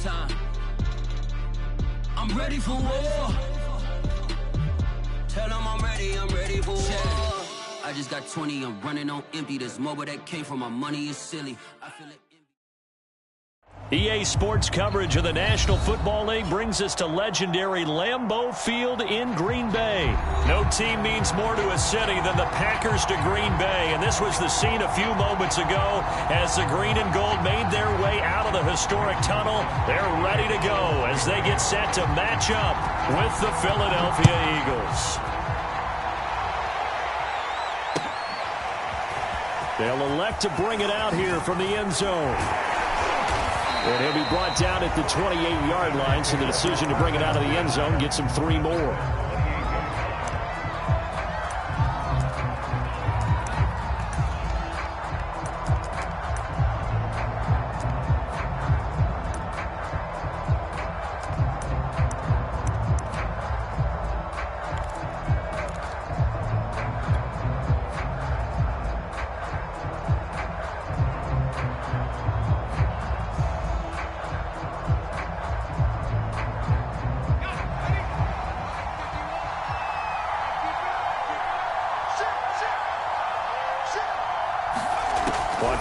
time. I'm ready for war. Tell them I'm ready for war. I just got 20, I'm running on empty. This mobile that came from my money is silly. I feel it. EA Sports coverage of the National Football League brings us to legendary Lambeau Field in Green Bay. No team means more to a city than the Packers to Green Bay, and this was the scene a few moments ago as the green and gold made their way out of the historic tunnel. They're ready to go as they get set to match up with the Philadelphia Eagles. They'll elect to bring it out here from the end zone. And he'll be brought down at the 28-yard line, so the decision to bring it out of the end zone gets him 3 more.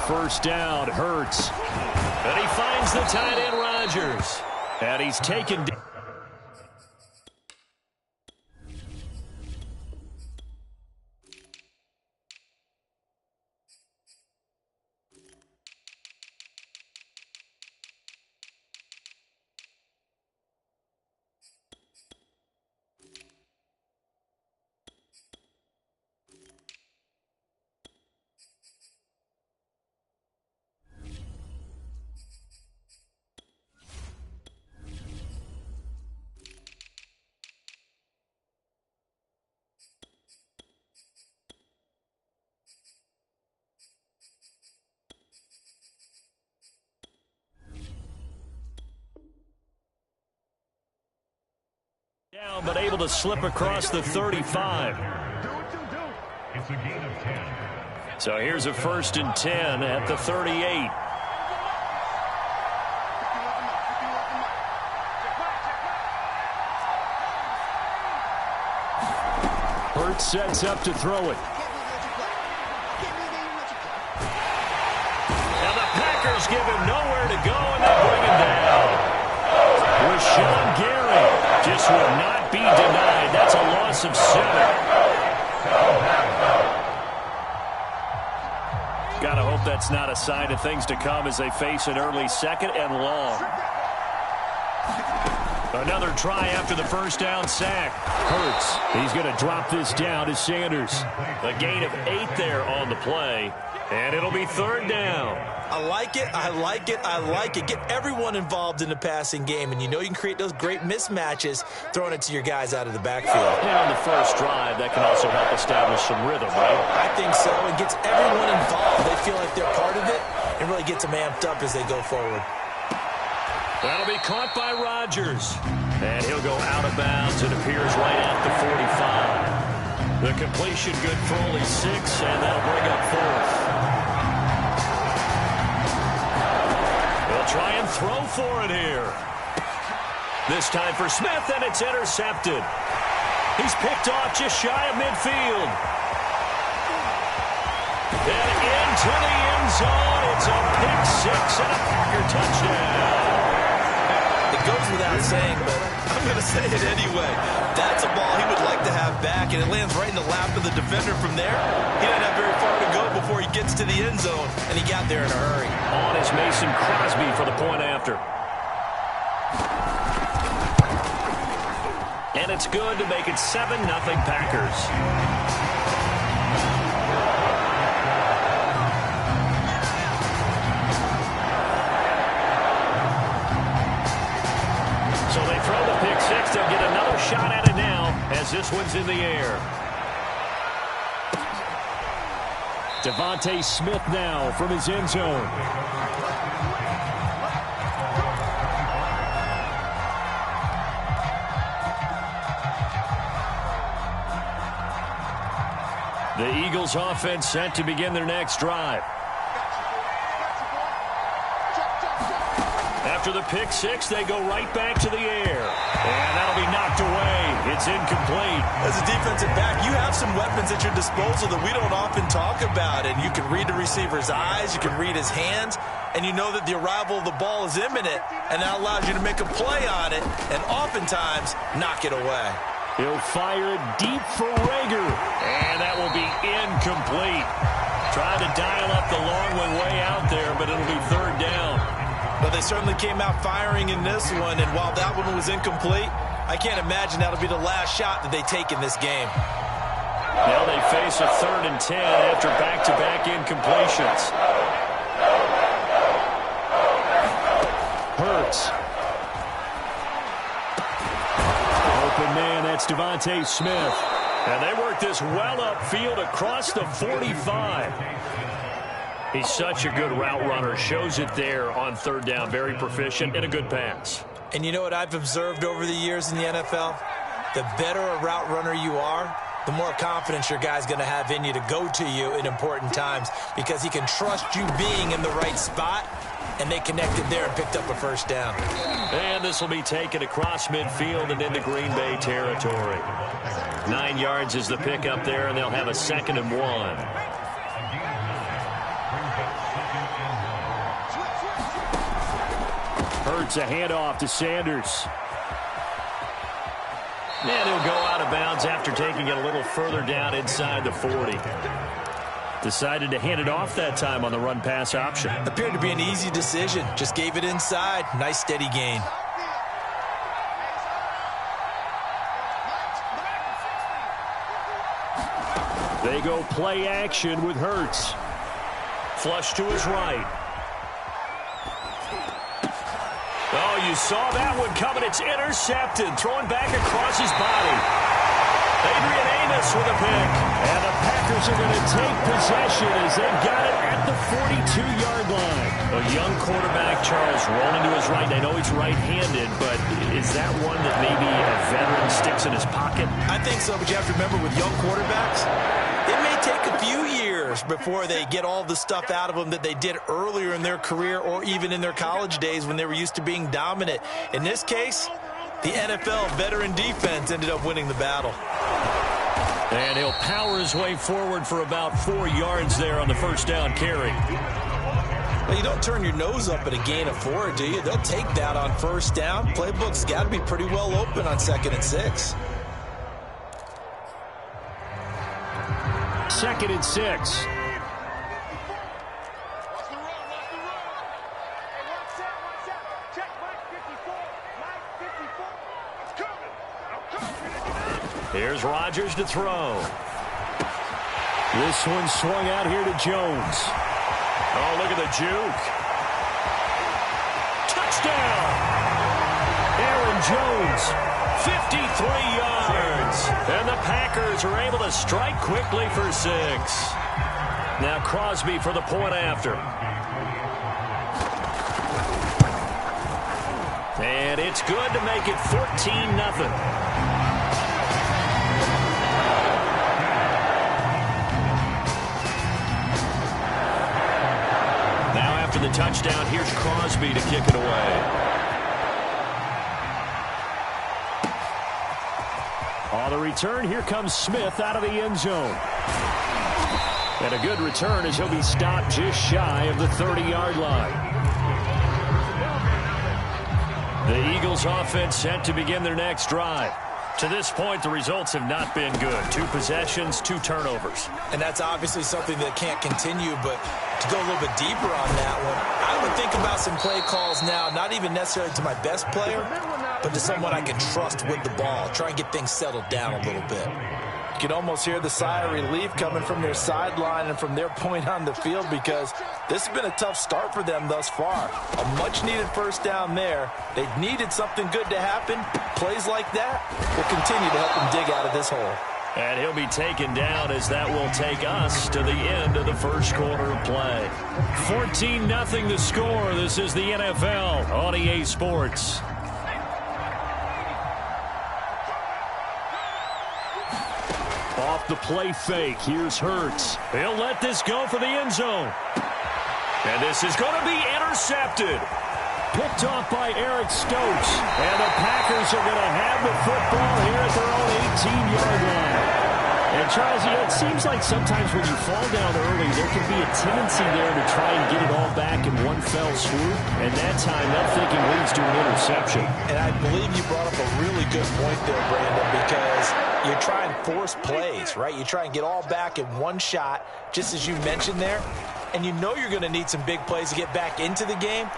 First down, Hurts. And he finds the tight end, Rodgers. And he's taken down. Down, but able to slip across the 35. It's a gain of 10. So here's a 1st and 10 at the 38. Hurts sets up to throw it. Now the Packers give him nowhere to go, and they bring him down. Rashawn Gary just will not be denied. That's a loss of 7. Gotta hope that's not a sign of things to come as they face an early 2nd and long. Another try after the first down sack. Hurts. He's going to drop this down to Sanders. A gain of 8 there on the play, and it'll be 3rd down. I like it. I like it. I like it. Get everyone involved in the passing game, and you know you can create those great mismatches throwing it to your guys out of the backfield. And on the first drive, that can also help establish some rhythm, right? I think so. It gets everyone involved. They feel like they're part of it and really gets them amped up as they go forward. That'll be caught by Rodgers. And he'll go out of bounds. It appears right at the 45. The completion good for only 6, and that'll bring up 4th. Try and throw for it here. This time for Smith, and it's intercepted. He's picked off just shy of midfield. And into the end zone. It's a pick 6 and a Packer touchdown. It goes without saying, but I'm going to say it anyway. That's a ball he would like to have back, and it lands right in the lap of the defender from there. He doesn't have very far to go before he gets to the end zone, and he got there in a hurry. On is Mason Crosby for the point after. And it's good to make it 7-0 Packers. So they throw the pick 6. They'll get another shot at it now as this one's in the air. Devontae Smith now from his end zone. The Eagles offense set to begin their next drive. After the pick six, they go right back to the air. And that'll be knocked away. It's incomplete. As a defensive back, you have some weapons at your disposal that we don't often talk about. And you can read the receiver's eyes, you can read his hands, and you know that the arrival of the ball is imminent, and that allows you to make a play on it and oftentimes knock it away. He'll fire it deep for Rager. And that will be incomplete. Trying to dial up the long one way out there, but it'll be third down. But they certainly came out firing in this one, and while that one was incomplete, I can't imagine that'll be the last shot that they take in this game. Now they face a 3rd and 10 after back-to-back incompletions. Hurts. Open man, that's Devontae Smith. And they work this well upfield across the 45. He's such a good route runner. Shows it there on 3rd down. Very proficient and a good pass. And you know what I've observed over the years in the NFL? The better a route runner you are, the more confidence your guy's going to have in you to go to you in important times because he can trust you being in the right spot, and they connected there and picked up a 1st down. And this will be taken across midfield and into Green Bay territory. 9 yards is the pickup there, and they'll have a 2nd and 1. Hurts a handoff to Sanders. And he'll go out of bounds after taking it a little further down inside the 40. Decided to hand it off that time on the run-pass option. Appeared to be an easy decision. Just gave it inside. Nice steady gain. They go play action with Hurts. Flush to his right. Oh, you saw that one coming. It's intercepted. Throwing back across his body. Adrian Amos with a pick. And the Packers are going to take possession as they've got it at the 42-yard line. A young quarterback, Charles, rolling to his right. I know he's right-handed, but is that one that maybe a veteran sticks in his pocket? I think so, but you have to remember with young quarterbacks, it may take a few years before they get all the stuff out of them that they did earlier in their career or even in their college days when they were used to being dominant. In this case, the NFL veteran defense ended up winning the battle. And he'll power his way forward for about 4 yards there on the 1st down carry. Well, you don't turn your nose up at a gain of 4, do you? They'll take that on 1st down. Playbook's got to be pretty well open on 2nd and 6. 2nd and 6. Here's Rodgers to throw. This one swung out here to Jones. Oh, look at the juke. Touchdown! Aaron Jones, 53 yards. And the Packers are able to strike quickly for 6. Now Crosby for the point after. And it's good to make it 14-0. The touchdown, here's Crosby to kick it away. On the return, here comes Smith out of the end zone. And a good return as he'll be stopped just shy of the 30-yard line. The Eagles offense set to begin their next drive. To this point, the results have not been good. 2 possessions, 2 turnovers. And that's obviously something that can't continue, but to go a little bit deeper on that one, I would think about some play calls now, not even necessarily to my best player, but to someone I can trust with the ball. Try and get things settled down a little bit. You can almost hear the sigh of relief coming from their sideline and from their point on the field because this has been a tough start for them thus far. A much-needed 1st down there. They've needed something good to happen. Plays like that will continue to help them dig out of this hole. And he'll be taken down as that will take us to the end of the 1st quarter of play. 14-0 the score. This is the NFL on EA Sports. Off the play fake, here's Hurts. He'll let this go for the end zone. And this is going to be intercepted. picked off by Eric Stokes. And the Packers are going to have the football here at their own 18-yard line. And, Charles, it seems like sometimes when you fall down early, there can be a tendency there to try and get it all back in one fell swoop. And that time, that thinking leads to an interception. And I believe you brought up a really good point there, Brandon, because you try and force plays, right? You try and get all back in one shot, just as you mentioned there. And you know you're going to need some big plays to get back into the game.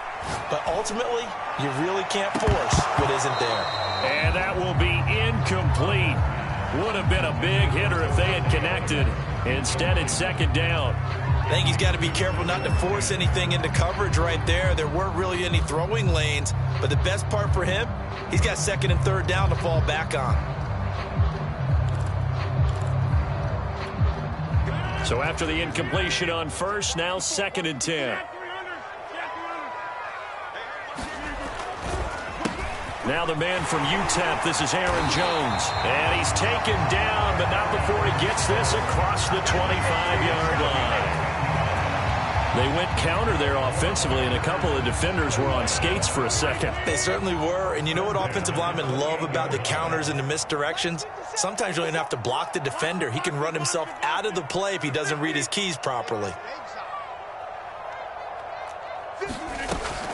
But ultimately, you really can't force what isn't there. And that will be incomplete. Would have been a big hitter if they had connected. Instead, it's second down. I think he's got to be careful not to force anything into coverage right there. There weren't really any throwing lanes. But the best part for him, he's got second and third down to fall back on. So after the incompletion on first, now second and 10. Now the man from UTEP, this is Aaron Jones. And he's taken down, but not before he gets this across the 25-yard line. They went counter there offensively, and a couple of defenders were on skates for a second. They certainly were, and you know what offensive linemen love about the counters and the misdirections? Sometimes you don't even have to block the defender. He can run himself out of the play if he doesn't read his keys properly.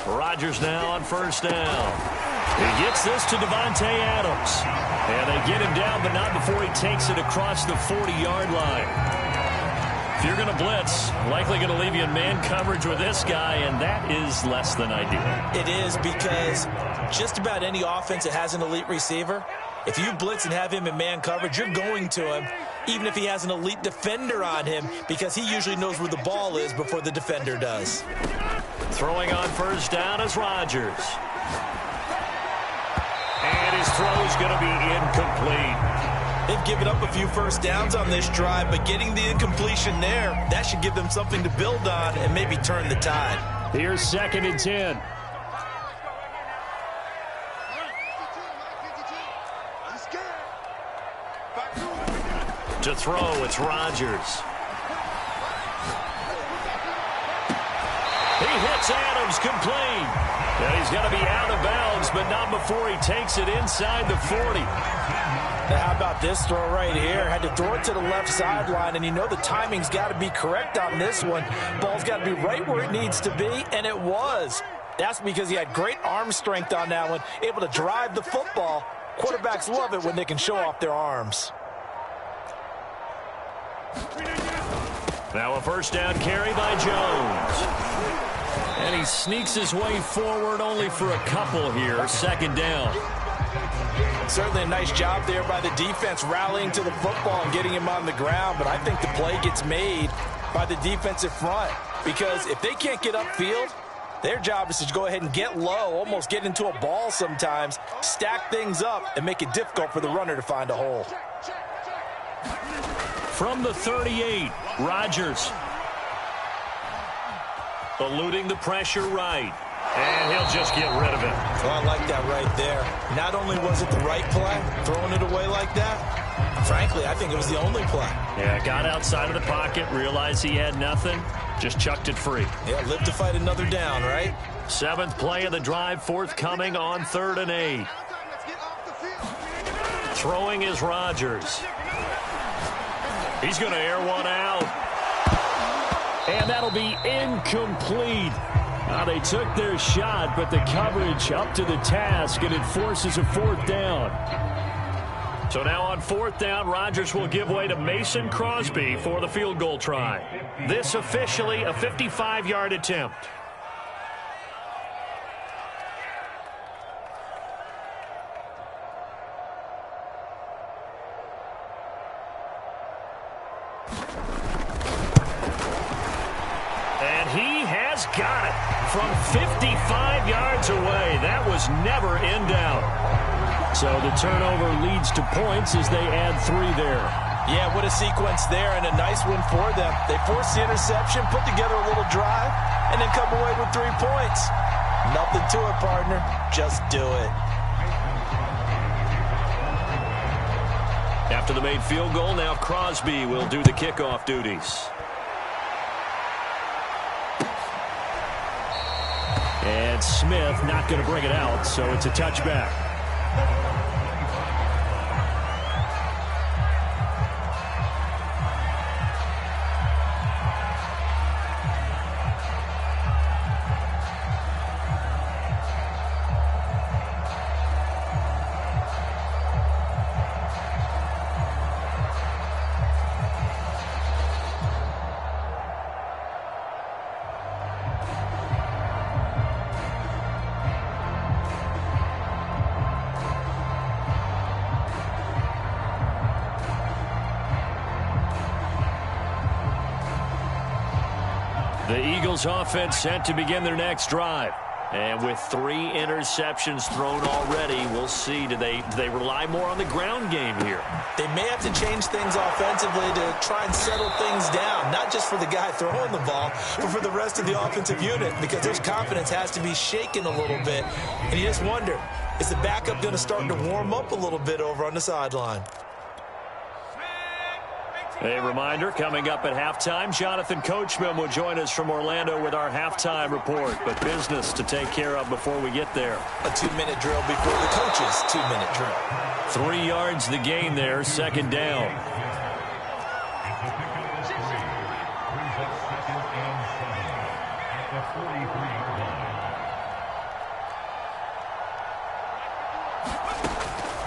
Rodgers now on first down. He gets this to Devontae Adams. And they get him down, but not before he takes it across the 40-yard line. If you're going to blitz, likely going to leave you in man coverage with this guy, and that is less than ideal. It is, because just about any offense that has an elite receiver, if you blitz and have him in man coverage, you're going to him, even if he has an elite defender on him, because he usually knows where the ball is before the defender does. Throwing on first down is Rodgers. And his throw is going to be incomplete. They've given up a few first downs on this drive, but getting the incompletion there, that should give them something to build on and maybe turn the tide. Here's second and 10. To throw, it's Rodgers. He hits Adams complete. And he's got to be out of bounds, but not before he takes it inside the 40. Now, how about this throw right here? Had to throw it to the left sideline, and you know the timing's got to be correct on this one. Ball's got to be right where it needs to be, and it was. That's because he had great arm strength on that one, able to drive the football. Quarterbacks love it when they can show off their arms. Now a first down carry by Jones. And he sneaks his way forward only for a couple here. Second down. Certainly a nice job there by the defense rallying to the football and getting him on the ground. But I think the play gets made by the defensive front. Because if they can't get upfield, their job is to go ahead and get low, almost get into a ball sometimes, stack things up, and make it difficult for the runner to find a hole. From the 38, Rodgers. Eluding the pressure right. And he'll just get rid of it. Oh, I like that right there. Not only was it the right play, throwing it away like that, frankly, I think it was the only play. Yeah, got outside of the pocket, realized he had nothing, just chucked it free. Yeah, live to fight another down, right? Seventh play of the drive, forthcoming on 3rd and 8. Throwing is Rodgers. He's going to air one out. And that'll be incomplete. They took their shot, but the coverage up to the task, and it forces a fourth down. So now on fourth down, Rodgers will give way to Mason Crosby for the field goal try. This officially a 55-yard attempt. And he has got it from 55 yards away. That was never in doubt. So the turnover leads to points as they add 3 there. Yeah, what a sequence there, and a nice one for them. They forced the interception, put together a little drive, and then come away with 3 points. Nothing to it, partner. Just do it. After the made field goal, now Crosby will do the kickoff duties. And Smith not going to bring it out, so it's a touchback. The Eagles offense set to begin their next drive. And with 3 interceptions thrown already, we'll see. Do they rely more on the ground game here? They may have to change things offensively to try and settle things down, not just for the guy throwing the ball, but for the rest of the offensive unit, because their confidence has to be shaken a little bit. And you just wonder, is the backup going to start to warm up a little bit over on the sideline? A reminder, coming up at halftime, Jonathan Coachman will join us from Orlando with our halftime report. But business to take care of before we get there. A 2-minute drill before the coach's 2-minute drill. 3 yards the gain there, second down.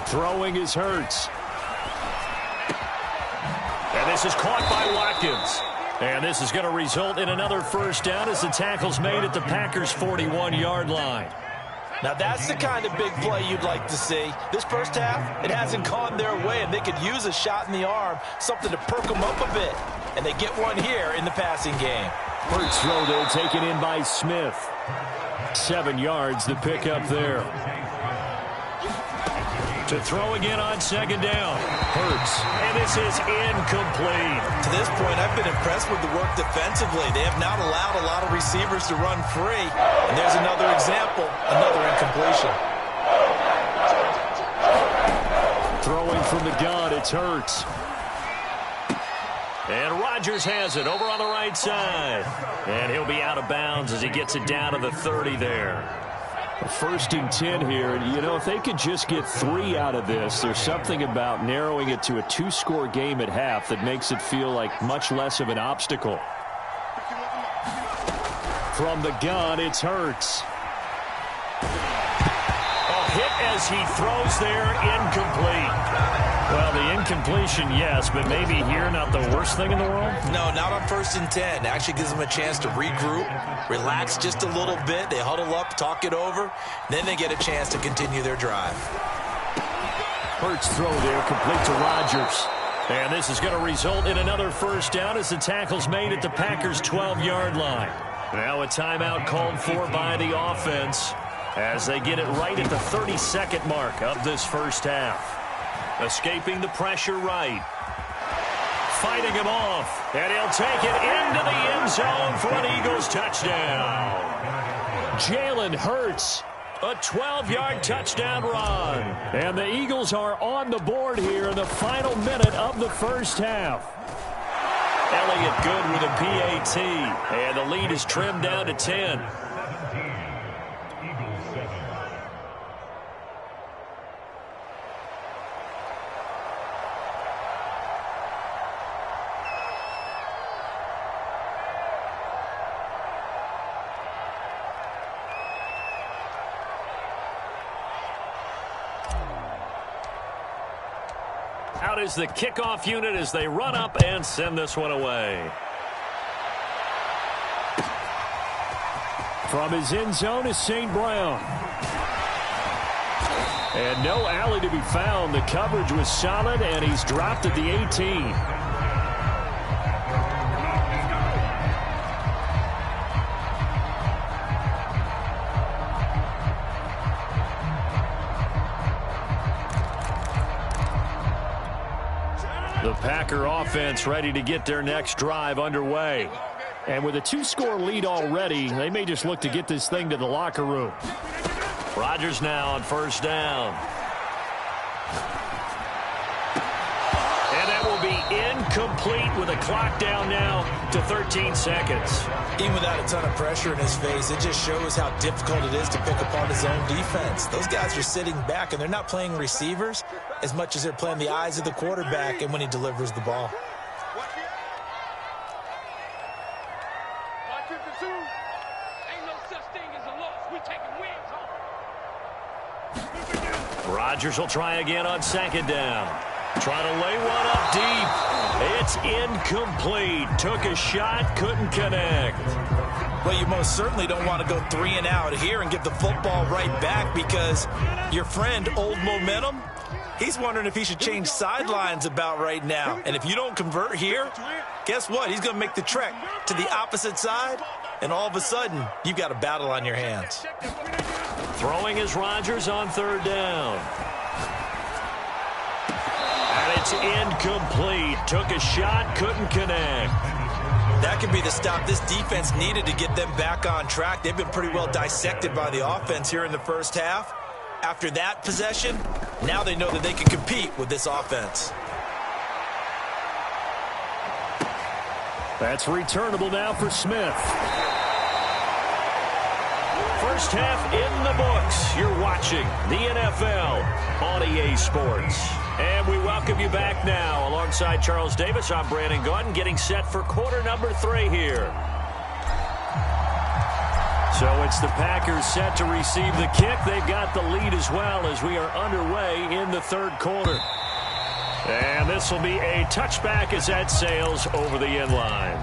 Throwing is Hurts. And this is caught by Watkins. And this is going to result in another first down as the tackle's made at the Packers' 41-yard line. Now that's the kind of big play you'd like to see. This first half, it hasn't gone their way, and they could use a shot in the arm, something to perk them up a bit. And they get one here in the passing game. Hurts throw there, taken in by Smith. 7 yards, the pickup there. To throw again on second down. Hurts. And this is incomplete. To this point, I've been impressed with the work defensively. They have not allowed a lot of receivers to run free. And there's another example, another incompletion. Throwing from the gun, it's Hurts. And Rodgers has it over on the right side. And he'll be out of bounds as he gets it down to the 30 there. First and 10 here, and you know, if they could just get 3 out of this, there's something about narrowing it to a 2-score game at half that makes it feel like much less of an obstacle. From the gun, it's Hurts. A hit as he throws there, incomplete. Well, the incompletion, yes, but maybe here not the worst thing in the world? No, not on 1st and 10. Actually gives them a chance to regroup, relax just a little bit. They huddle up, talk it over, then they get a chance to continue their drive. Hurts throw there, complete to Rodgers. And this is going to result in another first down as the tackle's made at the Packers' 12-yard line. Now a timeout called for by the offense as they get it right at the 32nd mark of this first half. Escaping the pressure right. Fighting him off. And he'll take it into the end zone for an Eagles touchdown. Jalen Hurts, a 12-yard touchdown run. And the Eagles are on the board here in the final minute of the first half. Elliott good with a PAT. And the lead is trimmed down to 10. Out is the kickoff unit as they run up and send this one away. From his end zone is St. Brown. And no alley to be found. The coverage was solid, and he's dropped at the 18. The Packer offense ready to get their next drive underway. And with a 2-score lead already, they may just look to get this thing to the locker room. Rodgers now on first down. And that will be incomplete with a clock down now to 13 seconds. Even without a ton of pressure in his face, it just shows how difficult it is to pick apart his own defense. Those guys are sitting back, and they're not playing receivers as much as they're playing the eyes of the quarterback and when he delivers the ball. Rodgers will try again on second down. Trying to lay one up deep. It's incomplete. Took a shot, couldn't connect. Well, you most certainly don't want to go 3 and out here and give the football right back, because your friend, Old Momentum, he's wondering if he should change sidelines about right now. And if you don't convert here, guess what? He's going to make the trek to the opposite side, and all of a sudden, you've got a battle on your hands. Throwing is Rodgers on third down. And it's incomplete. Took a shot, couldn't connect. That could be the stop this defense needed to get them back on track. They've been pretty well dissected by the offense here in the first half. After that possession, now they know that they can compete with this offense. That's returnable now for Smith. First half in the books. You're watching the NFL on EA Sports. And we welcome you back now. Alongside Charles Davis, I'm Brandon Gaudin, getting set for quarter number 3 here. So it's the Packers set to receive the kick. They've got the lead as well as we are underway in the third quarter. And this will be a touchback as that sails over the end line.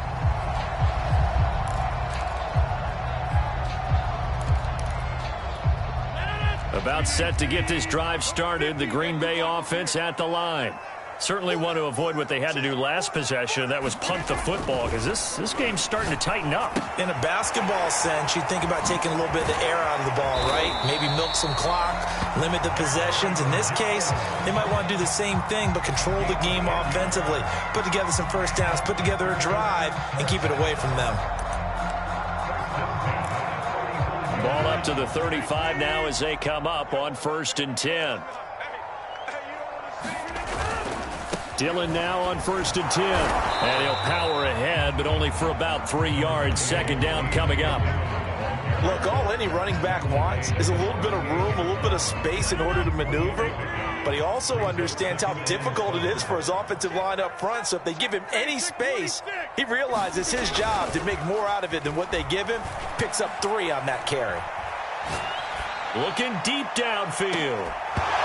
About set to get this drive started. The Green Bay offense at the line. Certainly want to avoid what they had to do last possession. That was punt the football, because this game's starting to tighten up. In a basketball sense, you think about taking a little bit of the air out of the ball, right? Maybe milk some clock, limit the possessions. In this case, they might want to do the same thing, but control the game offensively. Put together some first downs, put together a drive, and keep it away from them. Ball up to the 35 now as they come up on 1st and 10. Dillon now on 1st and 10. And he'll power ahead, but only for about 3 yards. Second down coming up. Look, all any running back wants is a little bit of room, a little bit of space in order to maneuver. But he also understands how difficult it is for his offensive line up front. So if they give him any space, he realizes his job to make more out of it than what they give him. Picks up 3 on that carry. Looking deep downfield.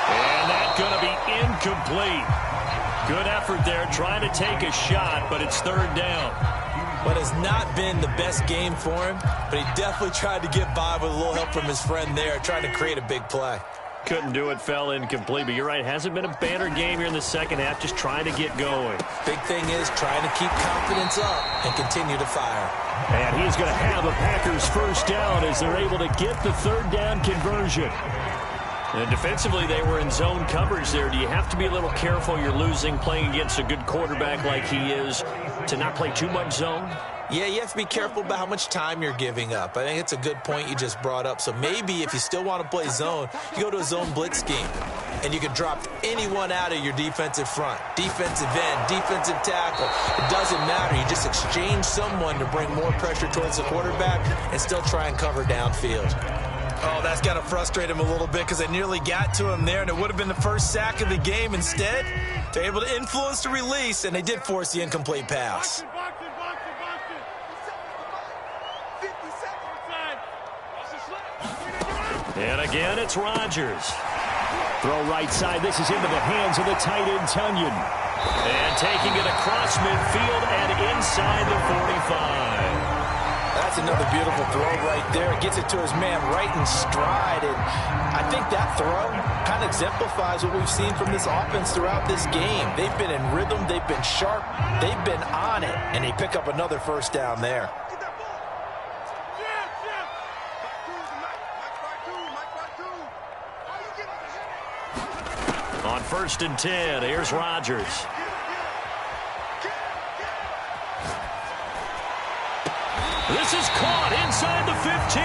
And that's going to be incomplete. Good effort there, trying to take a shot, but it's third down. What has not been the best game for him, but he definitely tried to get by with a little help from his friend there, trying to create a big play. Couldn't do it, fell incomplete, but you're right, hasn't been a banner game here in the second half, just trying to get going. Big thing is trying to keep confidence up and continue to fire. And he's going to have a Packers first down as they're able to get the third down conversion. And defensively, they were in zone coverage there. Do you have to be a little careful? You're losing, playing against a good quarterback like he is, to not play too much zone? Yeah, you have to be careful about how much time you're giving up. I think it's a good point you just brought up. So maybe if you still want to play zone, you go to a zone blitz scheme. And you can drop anyone out of your defensive front. Defensive end, defensive tackle. It doesn't matter. You just exchange someone to bring more pressure towards the quarterback and still try and cover downfield. Oh, that's got to frustrate him a little bit because they nearly got to him there, and it would have been the first sack of the game. Instead, they're able to influence the release, and they did force the incomplete pass. And again, it's Rodgers. Throw right side. This is into the hands of the tight end, Tunyon. And taking it across midfield and inside the 45. That's another beautiful throw right there. It gets it to his man right in stride. And I think that throw kind of exemplifies what we've seen from this offense throughout this game. They've been in rhythm. They've been sharp. They've been on it. And they pick up another first down there. On 1st and 10, here's Rodgers. This is caught inside the 15.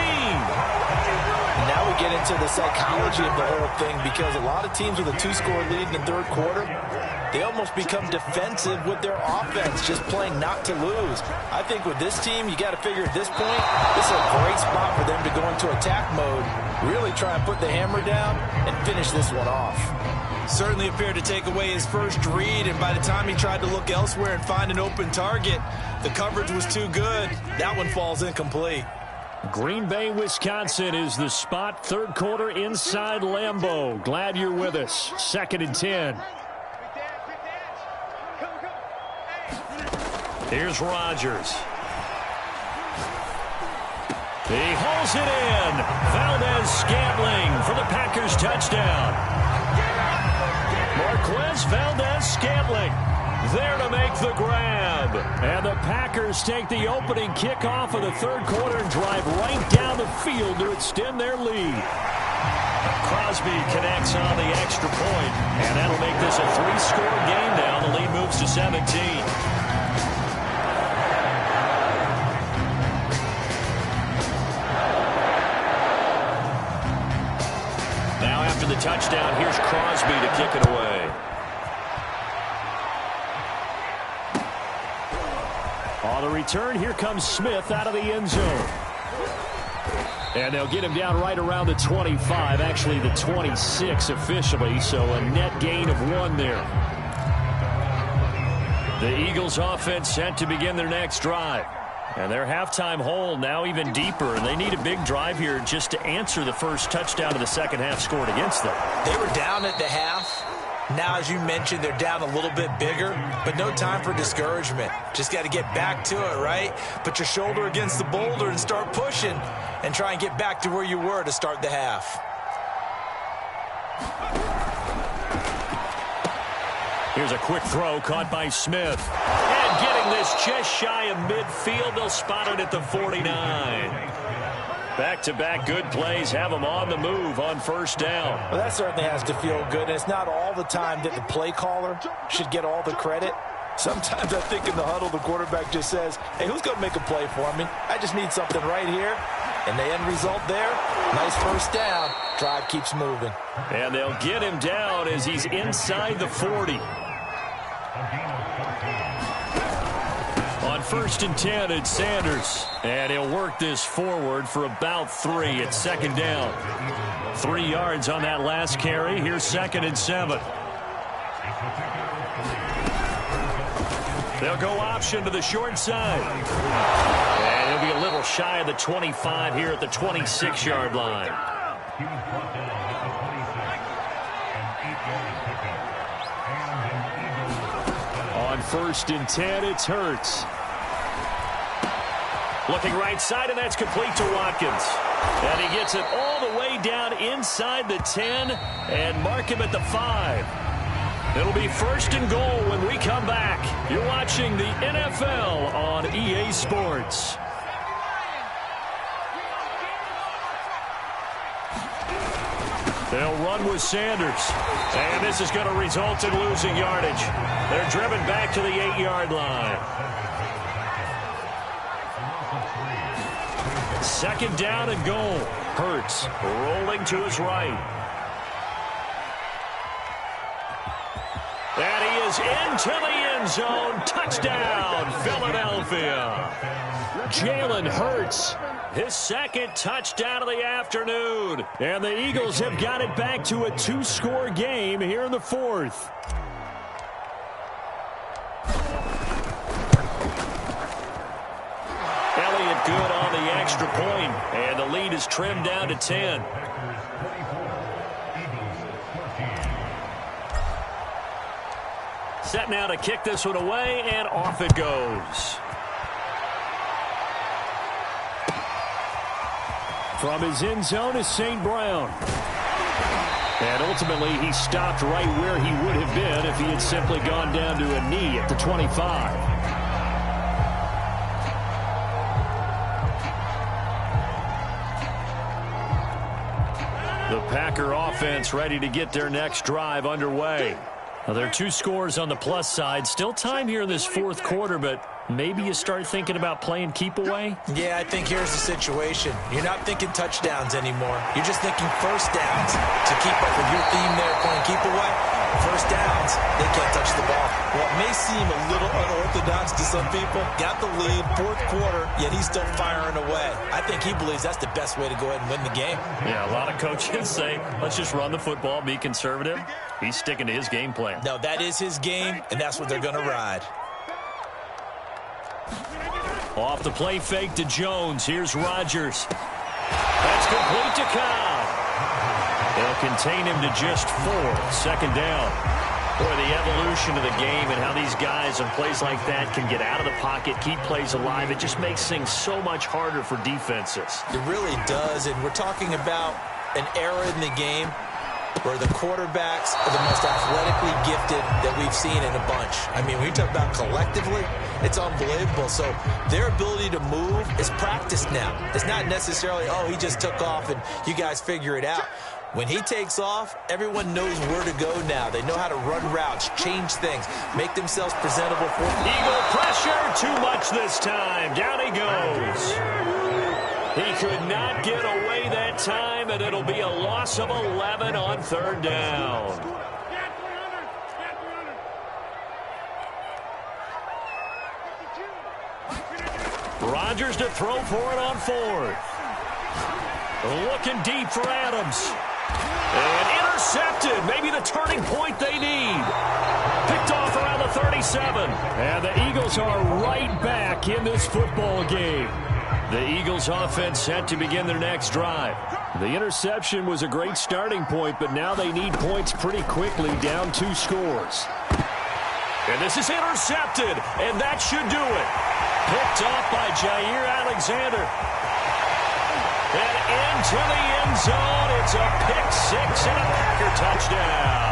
Now we get into the psychology of the whole thing, because a lot of teams with a 2-score lead in the third quarter, they almost become defensive with their offense, just playing not to lose. I think with this team, you got to figure at this point, this is a great spot for them to go into attack mode, really try and put the hammer down and finish this one off. Certainly appeared to take away his first read, and by the time he tried to look elsewhere and find an open target, the coverage was too good. That one falls incomplete. Green Bay, Wisconsin is the spot. Third quarter inside Lambeau. Glad you're with us. 2nd and 10. Here's Rodgers. He hauls it in. Valdez-Scantling for the Packers touchdown. Marquez Valdez-Scantling there to make the grab. And the Packers take the opening kickoff of the third quarter and drive right down the field to extend their lead. Crosby connects on the extra point, and that'll make this a 3-score game now. The lead moves to 17. Now after the touchdown, here's Crosby to kick it away. On the return, here comes Smith out of the end zone. And they'll get him down right around the 25, actually the 26 officially, so a net gain of 1 there. The Eagles offense set to begin their next drive. And their halftime hole now even deeper, and they need a big drive here just to answer the first touchdown of the second half scored against them. They were down at the half. Now, as you mentioned, they're down a little bit bigger, but no time for discouragement. Just got to get back to it, right? Put your shoulder against the boulder and start pushing and try and get back to where you were to start the half. Here's a quick throw caught by Smith. And getting this just shy of midfield, they'll spot it at the 49. Back-to-back good plays have them on the move on first down. Well, that certainly has to feel good, and it's not all the time that the play caller should get all the credit. Sometimes I think in the huddle, the quarterback just says, hey, who's going to make a play for me? I just need something right here. And the end result there, nice first down. Drive keeps moving. And they'll get him down as he's inside the 40. On 1st and 10, it's Sanders. And he'll work this forward for about 3. It's 2nd down. 3 yards on that last carry. Here's 2nd and 7. They'll go option to the short side. And he'll be a little shy of the 25 here at the 26-yard line. On 1st and 10, it's Hurts. Looking right side, and that's complete to Watkins. And he gets it all the way down inside the 10 and mark him at the 5. It'll be 1st and goal when we come back. You're watching the NFL on EA Sports. They'll run with Sanders. And this is going to result in losing yardage. They're driven back to the 8-yard line. 2nd down and goal. Hurts rolling to his right. And he is into the end zone. Touchdown, Philadelphia. Jalen Hurts, his 2nd touchdown of the afternoon. And the Eagles have got it back to a 2-score game here in the 4th. Elliott good on the extra point, and the lead is trimmed down to 10. Set now to kick this one away, and off it goes. From his end zone is St. Brown. And ultimately, he stopped right where he would have been if he had simply gone down to a knee at the 25. The Packer offense ready to get their next drive underway. Well, there are 2 scores on the plus side. Still time here in this fourth quarter, but maybe you start thinking about playing keep away? Yeah, I think here's the situation. You're not thinking touchdowns anymore. You're just thinking first downs. To keep up with your theme there, playing keep away, first downs, they can't touch the ball. Well, it may seem a little unorthodox to some people. Got the lead, fourth quarter, yet he's still firing away. I think he believes that's the best way to go ahead and win the game. Yeah, a lot of coaches say, let's just run the football, be conservative. He's sticking to his game plan. No, that is his game, and that's what they're going to ride. Off the play fake to Jones. Here's Rodgers. That's complete to Cobb. They'll contain him to just 4. Second down. Boy, the evolution of the game and how these guys on plays like that can get out of the pocket, keep plays alive, it just makes things so much harder for defenses. It really does, and we're talking about an era in the game where the quarterbacks are the most athletically gifted that we've seen in a bunch. I mean, when you talk about collectively, it's unbelievable. So their ability to move is practiced now. It's not necessarily, oh, he just took off and you guys figure it out. When he takes off, everyone knows where to go now. They know how to run routes, change things, make themselves presentable for Eagle pressure, too much this time. Down he goes. He could not get away that time, and it'll be a loss of 11 on third down. Rodgers to throw for it on fourth. Looking deep for Adams. And intercepted. Maybe the turning point they need. Picked off around the 37. And the Eagles are right back in this football game. The Eagles offense set to begin their next drive. The interception was a great starting point, but now they need points pretty quickly, down 2 scores. And this is intercepted, and that should do it. Picked off by Jair Alexander. And into the end zone, it's a pick-6 and a Packer touchdown.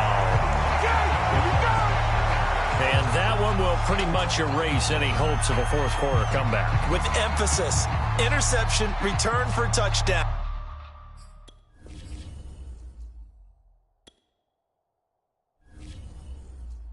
And that one will pretty much erase any hopes of a fourth quarter comeback. with emphasis. Interception, return for touchdown.